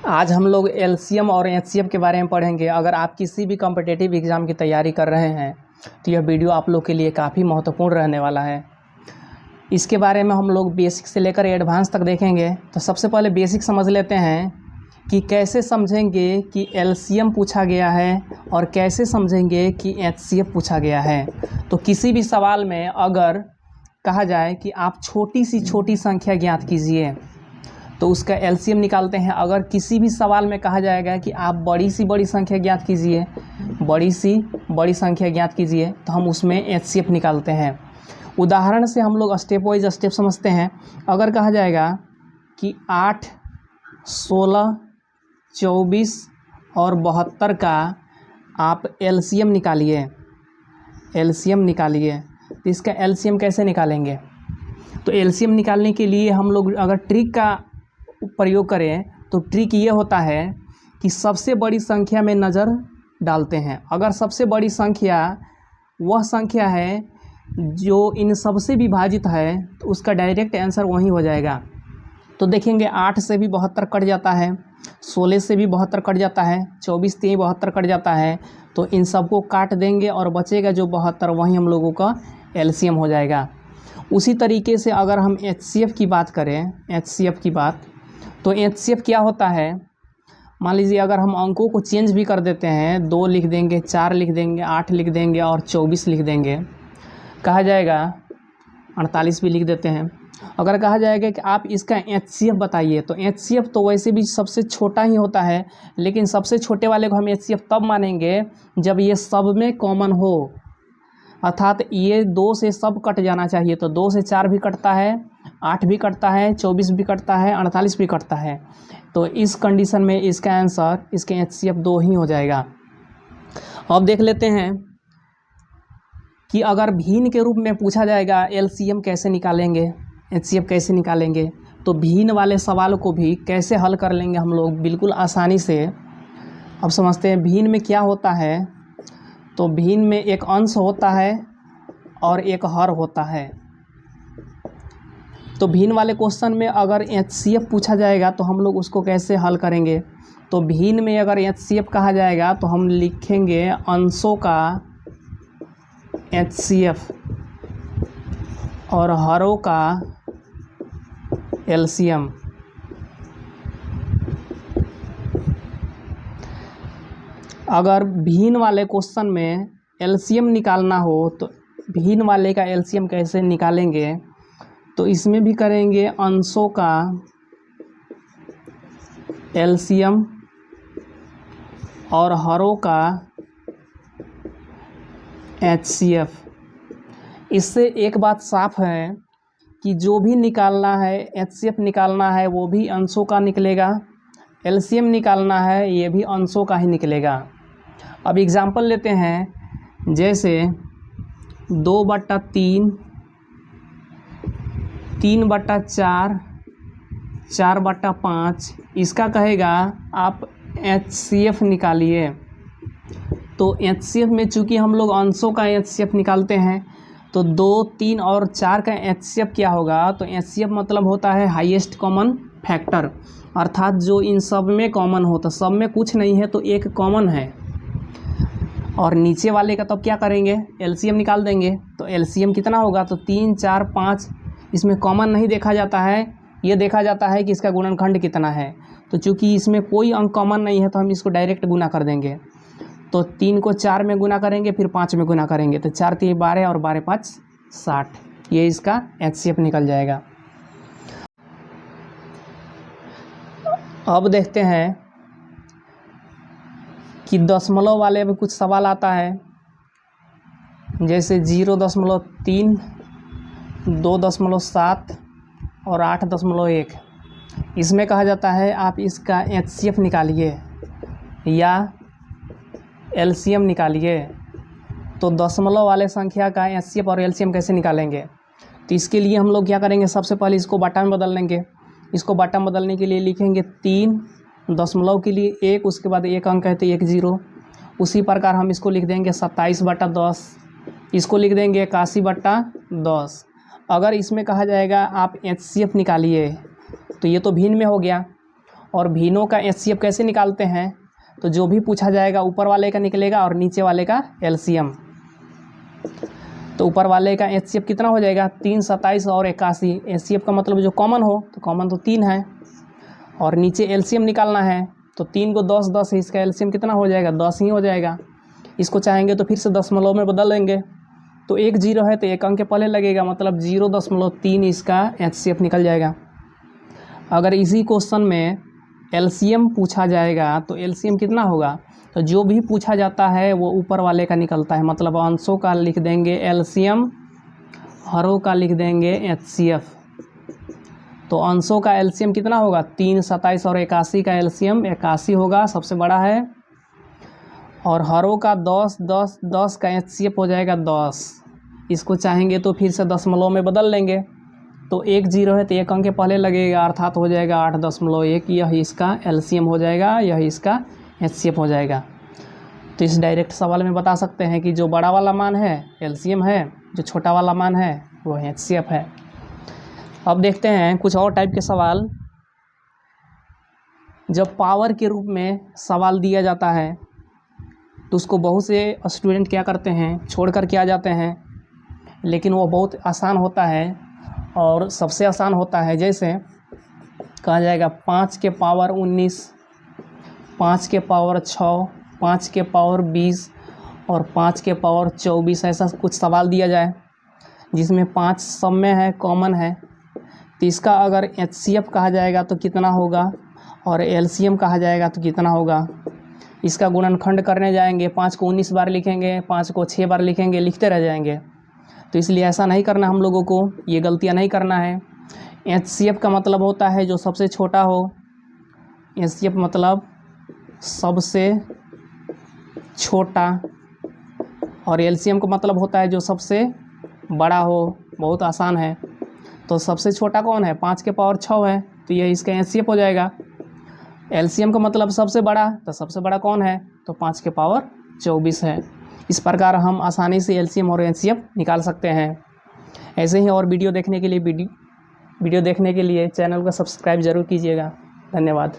आज हम लोग एलसीएम और एचसीएफ के बारे में पढ़ेंगे। अगर आप किसी भी कॉम्पिटिटिव एग्ज़ाम की तैयारी कर रहे हैं तो यह वीडियो आप लोग के लिए काफ़ी महत्वपूर्ण रहने वाला है। इसके बारे में हम लोग बेसिक से लेकर एडवांस तक देखेंगे। तो सबसे पहले बेसिक समझ लेते हैं कि कैसे समझेंगे कि एलसीएम पूछा गया है और कैसे समझेंगे कि एचसीएफ पूछा गया है। तो किसी भी सवाल में अगर कहा जाए कि आप छोटी सी छोटी संख्या ज्ञात कीजिए तो उसका एलसीएम निकालते हैं। अगर किसी भी सवाल में कहा जाएगा कि आप बड़ी सी बड़ी संख्या ज्ञात कीजिए, बड़ी सी बड़ी संख्या ज्ञात कीजिए, तो हम उसमें एचसीएफ निकालते हैं। उदाहरण से हम लोग स्टेप वाइज स्टेप समझते हैं। अगर कहा जाएगा कि 8, 16, 24 और 72 का आप एलसीएम निकालिए, एलसीएम निकालिए, तो इसका एलसीएम कैसे निकालेंगे? तो एलसीएम निकालने के लिए हम लोग अगर ट्रिक का प्रयोग करें तो ट्रिक ये होता है कि सबसे बड़ी संख्या में नज़र डालते हैं। अगर सबसे बड़ी संख्या वह संख्या है जो इन सबसे विभाजित है तो उसका डायरेक्ट आंसर वही हो जाएगा। तो देखेंगे 8 से भी 72 कट जाता है, 16 से भी 72 कट जाता है, 24 से 72 कट जाता है। तो इन सबको काट देंगे और बचेगा जो 72, वही हम लोगों का एलसीएम हो जाएगा। उसी तरीके से अगर हम एचसीएफ की बात करें, एचसीएफ की बात, तो एचसीएफ क्या होता है? मान लीजिए अगर हम अंकों को चेंज भी कर देते हैं, 2 लिख देंगे, 4 लिख देंगे, 8 लिख देंगे और 24 लिख देंगे, कहा जाएगा 48 भी लिख देते हैं। अगर कहा जाएगा कि आप इसका एचसीएफ बताइए, तो एचसीएफ तो वैसे भी सबसे छोटा ही होता है, लेकिन सबसे छोटे वाले को हम एचसीएफ तब मानेंगे जब ये सब में कॉमन हो, अर्थात ये 2 से सब कट जाना चाहिए। तो 2 से 4 भी कटता है, 8 भी कटता है, 24 भी कटता है, 48 भी कटता है। तो इस कंडीशन में इसका आंसर, इसके एचसीएफ 2 ही हो जाएगा। अब देख लेते हैं कि अगर भिन्न के रूप में पूछा जाएगा एलसीएम कैसे निकालेंगे, एचसीएफ कैसे निकालेंगे, तो भिन्न वाले सवाल को भी कैसे हल कर लेंगे हम लोग बिल्कुल आसानी से। अब समझते हैं भिन्न में क्या होता है। तो भिन्न में एक अंश होता है और एक हर होता है। तो भिन्न वाले क्वेश्चन में अगर एचसीएफ पूछा जाएगा तो हम लोग उसको कैसे हल करेंगे? तो भिन्न में अगर एचसीएफ कहा जाएगा तो हम लिखेंगे अंशों का एचसीएफ और हरों का एलसीएम। अगर भिन्न वाले क्वेश्चन में एलसीएम निकालना हो तो भिन्न वाले का एलसीएम कैसे निकालेंगे? तो इसमें भी करेंगे अंशों का एलसीएम और हरों का एचसीएफ। इससे एक बात साफ है कि जो भी निकालना है, एचसीएफ निकालना है, वो भी अंशों का निकलेगा, एलसीएम निकालना है ये भी अंशों का ही निकलेगा। अब एग्जाम्पल लेते हैं, जैसे 2/3, 3/4, 4/5, इसका कहेगा आप एचसीएफ निकालिए। तो एचसीएफ में चूँकि हम लोग अंशों का एचसीएफ निकालते हैं तो 2, 3 और 4 का एचसीएफ क्या होगा? तो एचसीएफ मतलब होता है हाईएस्ट कॉमन फैक्टर, अर्थात जो इन सब में कॉमन हो। तो सब में कुछ नहीं है तो एक कॉमन है, और नीचे वाले का तब क्या करेंगे? एलसीएम निकाल देंगे। तो एलसीएम कितना होगा? तो 3, 4, 5, इसमें कॉमन नहीं देखा जाता है, ये देखा जाता है कि इसका गुणनखंड कितना है। तो चूँकि इसमें कोई अंक कॉमन नहीं है तो हम इसको डायरेक्ट गुना कर देंगे। तो 3 को 4 में गुना करेंगे, फिर 5 में गुना करेंगे, तो 4 3 12 और 12 5 60, ये इसका एचसीएफ निकल जाएगा। अब देखते हैं कि दशमलव वाले में कुछ सवाल आता है, जैसे 0.3, 2.7 और 8.1। इसमें कहा जाता है आप इसका एचसीएफ निकालिए या एलसीएम निकालिए। तो दशमलव वाले संख्या का एचसीएफ और एलसीएम कैसे निकालेंगे? तो इसके लिए हम लोग क्या करेंगे? सबसे पहले इसको बटा में बदल लेंगे। इसको बटा में बदलने के लिए लिखेंगे 3, दशमलव के लिए 1, उसके बाद 1 अंक है तो 1 0। उसी प्रकार हम इसको लिख देंगे 27/10, इसको लिख देंगे 81/10। अगर इसमें कहा जाएगा आप एचसीएफ निकालिए तो ये तो भिन्न में हो गया, और भिन्नों का HCF कैसे निकालते हैं, तो जो भी पूछा जाएगा ऊपर वाले का निकलेगा और नीचे वाले का LCM। तो ऊपर वाले का HCF कितना हो जाएगा 3, 27 और 81। HCF का मतलब जो कॉमन हो, तो कॉमन तो 3 है, और नीचे LCM निकालना है, तो 3 को 10, 10 है, इसका LCM कितना हो जाएगा 10 ही हो जाएगा। इसको चाहेंगे तो फिर से दशमलव में बदल लेंगे, तो 1 0 है तो 1 अंक के पहले लगेगा, मतलब 0.3 इसका HCF निकल जाएगा। अगर इसी क्वेश्चन में LCM पूछा जाएगा तो LCM कितना होगा, तो जो भी पूछा जाता है वो ऊपर वाले का निकलता है, मतलब अंशों का लिख देंगे LCM, हरों का लिख देंगे HCF। तो अंशों का LCM कितना होगा 3, 27 और 81 का LCM 81 होगा, सबसे बड़ा है, और हरों का 10, 10, 10 का HCF हो जाएगा 10। इसको चाहेंगे तो फिर से दशमलव में बदल लेंगे, तो 1 0 है तो 1 अंक के पहले लगेगा, अर्थात हो जाएगा 8.1। यह इसका LCM हो जाएगा, यह इसका HCF हो जाएगा। तो इस डायरेक्ट सवाल में बता सकते हैं कि जो बड़ा वाला मान है LCM है, जो छोटा वाला मान है वो HCF है। अब देखते हैं कुछ और टाइप के सवाल। जब पावर के रूप में सवाल दिया जाता है तो उसको बहुत से स्टूडेंट क्या करते हैं, छोड़ कर के आ जाते हैं, लेकिन वो बहुत आसान होता है और सबसे आसान होता है। जैसे कहा जाएगा 5 के पावर 19, 5 के पावर 6, 5 के पावर 20 और 5 के पावर 24, ऐसा कुछ सवाल दिया जाए जिसमें 5 सब में है, कॉमन है, तो इसका अगर HCF कहा जाएगा तो कितना होगा और LCM कहा जाएगा तो कितना होगा। इसका गुणनखंड करने जाएंगे, 5 को 19 बार लिखेंगे, 5 को 6 बार लिखेंगे, लिखते रह जाएंगे। तो इसलिए ऐसा नहीं करना हम लोगों को, ये गलतियां नहीं करना है। HCF का मतलब होता है जो सबसे छोटा हो, HCF मतलब सबसे छोटा, और LCM का मतलब होता है जो सबसे बड़ा हो। बहुत आसान है। तो सबसे छोटा कौन है, 5 के पावर 6 है, तो ये इसका HCF हो जाएगा। LCM का मतलब सबसे बड़ा, तो सबसे बड़ा कौन है, तो 5 के पावर 24 है। इस प्रकार हम आसानी से LCM और HCF निकाल सकते हैं। ऐसे ही और वीडियो देखने के लिए चैनल को सब्सक्राइब जरूर कीजिएगा। धन्यवाद।